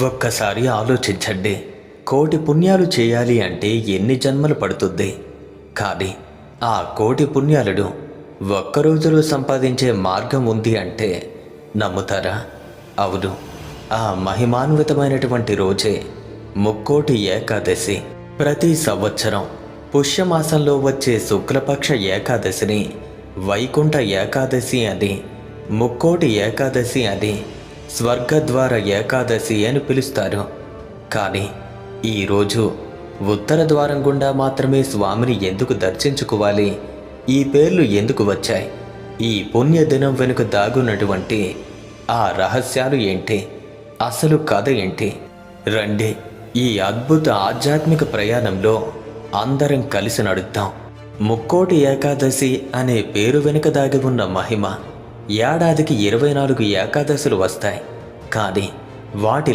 ఒక్కసారి ఆలోచించండి. కోటి పుణ్యాలు చేయాలి అంటే ఎన్ని జన్మలు పడుతుంది? కానీ ఆ కోటి పుణ్యాలను ఒక్క రోజులో సంపాదించే మార్గం ఉంది అంటే నమ్ముతారా? అవును, ఆ మహిమాన్వితమైనటువంటి రోజే ముక్కోటి ఏకాదశి. ప్రతి సంవత్సరం పుష్యమాసంలో వచ్చే శుక్లపక్ష ఏకాదశిని వైకుంఠ ఏకాదశి అని, ముక్కోటి ఏకాదశి అని, స్వర్గద్వార ఏకాదశి అని పిలుస్తారు. కానీ ఈరోజు ఉత్తర ద్వారం గుండా మాత్రమే స్వామిని ఎందుకు దర్శించుకోవాలి? ఈ పేర్లు ఎందుకు వచ్చాయి? ఈ పుణ్యదినం వెనుక దాగున్నటువంటి ఆ రహస్యాలు ఏంటి? అసలు కథ ఏంటి? రండి, ఈ అద్భుత ఆధ్యాత్మిక ప్రయాణంలో అందరం కలిసి నడుద్దాం. ముక్కోటి ఏకాదశి అనే పేరు వెనుక దాగి ఉన్న మహిమ. ఏడాదికి 24 ఏకాదశులు వస్తాయి. కానీ వాటిలో